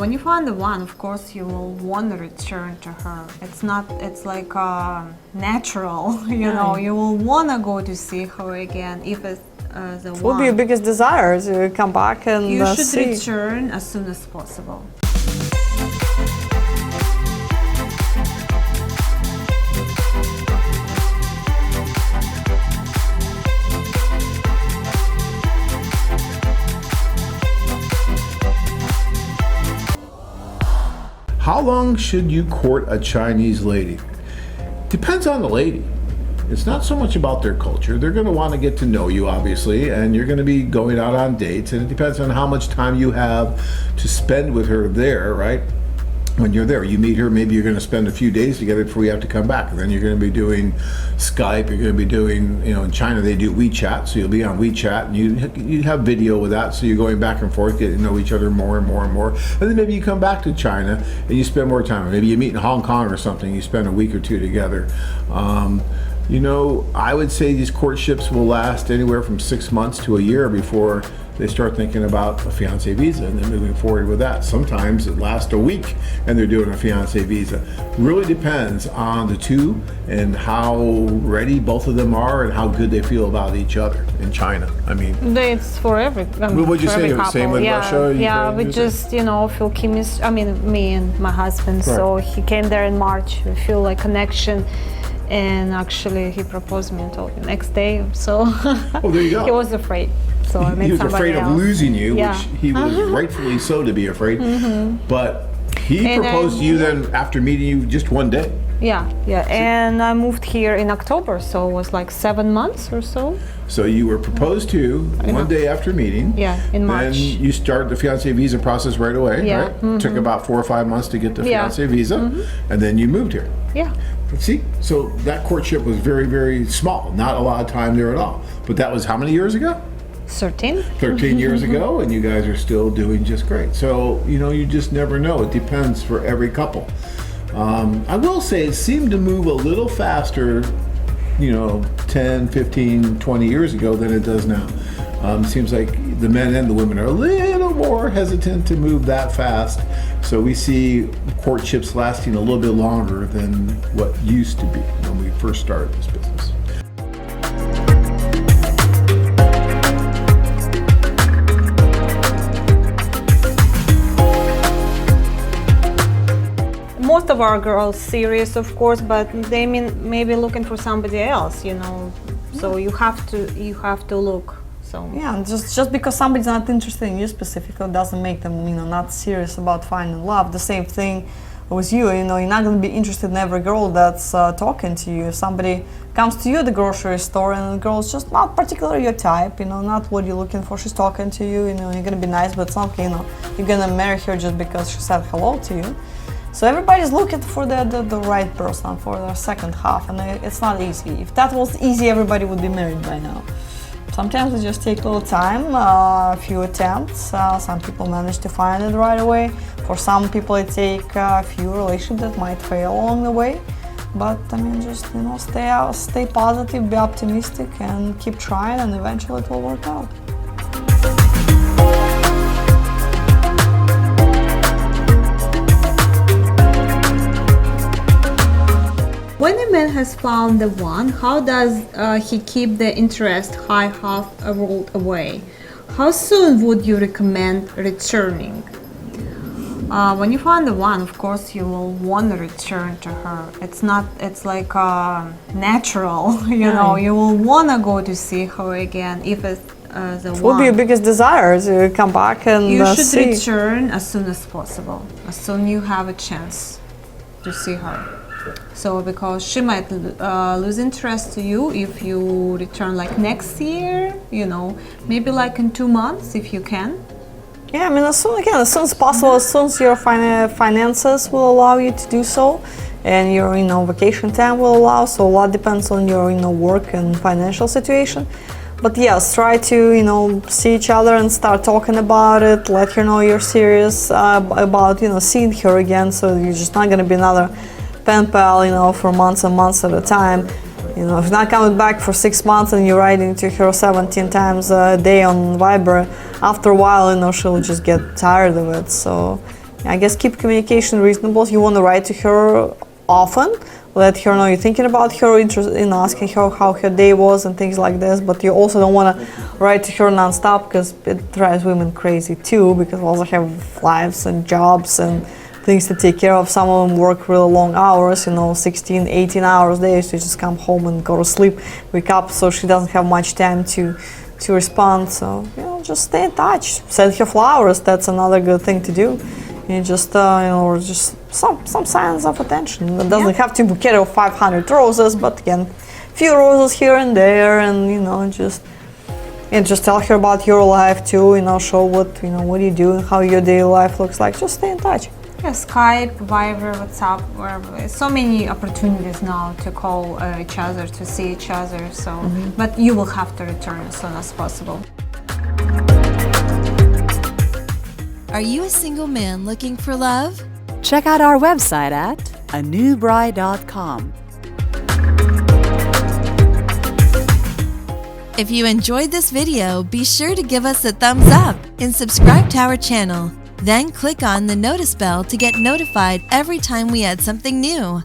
When you find the one, of course, you will want to return to her. It's like natural, you know, you will want to go to see her again if it's the It one. will be your biggest desire to come back and You should see. return as soon as possible. How long should you court a Chinese lady? Depends on the lady. It's not so much about their culture. They're going to want to get to know you, obviously, and you're going to be going out on dates, and it depends on how much time you have to spend with her there, right? When you're there, you meet her, maybe you're going to spend a few days together before you have to come back. And then you're going to be doing Skype, you're going to be doing, you know, in China they do WeChat, so you'll be on WeChat and you have video with that, so you're going back and forth, getting to know each other more and more and more. And then maybe you come back to China and you spend more time. Maybe you meet in Hong Kong or something, you spend a week or two together. You know, I would say these courtships will last anywhere from 6 months to a year before they start thinking about a fiancé visa and then moving forward with that. Sometimes it lasts a week and they're doing a fiancé visa. Really depends on the two and how ready both of them are and how good they feel about each other in China. I mean, It's for every what would you for say? every couple. Same with Russia? Yeah, Ukraine, we you say? just, you know, feel chemistry. I mean, me and my husband. So he came there in March. We feel like connection. And actually, he proposed me and told me next day. So Oh, there you go. he was afraid. So I met He was somebody afraid of else. losing you, Yeah. which he was rightfully so to be afraid. But he And proposed to you then after meeting you just one day. Yeah. And I moved here in October, so it was like 7 months or so. So you were proposed to one day after meeting. Yeah, in March. Then you start the fiancé visa process right away, Yeah, right? Took about 4 or 5 months to get the Yeah. fiancé visa, and then you moved here. Yeah. See, so that courtship was very, very small. Not a lot of time there at all. But that was how many years ago? 13. 13 years ago, and you guys are still doing just great. So, you know, you just never know. It depends for every couple. I will say it seemed to move a little faster, you know, 10, 15, 20 years ago than it does now. Seems like the men and the women are a little more hesitant to move that fast. So we see courtships lasting a little bit longer than what used to be when we first started this business. Most of our girls serious, of course, but they maybe looking for somebody else, you know. So you have to look. So Yeah, just because somebody's not interested in you specifically doesn't make them, you know, not serious about finding love. The same thing with you, you know, you're not going to be interested in every girl that's talking to you. If somebody comes to you at the grocery store and the girl's just not particularly your type, you know, not what you're looking for, she's talking to you, you know, you're going to be nice, but it's not, you know, you're going to marry her just because she said hello to you. So everybody's looking for the right person, for their second half, and it's not easy. If that was easy, everybody would be married by now. Sometimes it just takes a little time, a few attempts. Some people manage to find it right away. For some people it takes a few relationships that might fail along the way. But I mean, just, you know, stay positive, be optimistic, and keep trying, and eventually it will work out. When a man has found the one, how does he keep the interest high half a world away? How soon would you recommend returning? When you find the one, of course, you will want to return to her. It's like natural, you know, you will want to go to see her again if it's the one. it will be your biggest desire to come back and You should see. return as soon as possible, as soon you have a chance to see her. So because she might lose interest to you if you return like next year, you know, maybe like in 2 months if you can. Yeah, I mean, as soon as possible, as soon as your finances will allow you to do so, and your, you know, vacation time will allow. So a lot depends on your, you know, work and financial situation. But yes, try to, you know, see each other and start talking about it. Let her know you're serious about, you know, seeing her again. So you're just not gonna be another pen pal, you know, for months and months at a time. You know, if you're not coming back for 6 months and you're writing to her 17 times a day on Viber, after a while, you know, she'll just get tired of it. So I guess keep communication reasonable. You want to write to her often, let her know you're thinking about her, interested in asking her how her day was and things like this. But you also don't want to write to her non-stop, because it drives women crazy too, because they also have lives and jobs and things to take care of. Some of them work really long hours, 16, 18 hours a day. So you just come home and go to sleep, wake up, so she doesn't have much time to respond. So just stay in touch. Send her flowers. That's another good thing to do. You just or just some signs of attention. It doesn't have to be a bouquet of 500 roses, but again, few roses here and there, and just tell her about your life too. Show what you do and how your daily life looks like. Just stay in touch. Yeah, Skype, Viber, WhatsApp, wherever. So many opportunities now to call each other, to see each other. So, but you will have to return as soon as possible. Are you a single man looking for love? Check out our website at anewbride.com. If you enjoyed this video, be sure to give us a thumbs up and subscribe to our channel. Then click on the notice bell to get notified every time we add something new.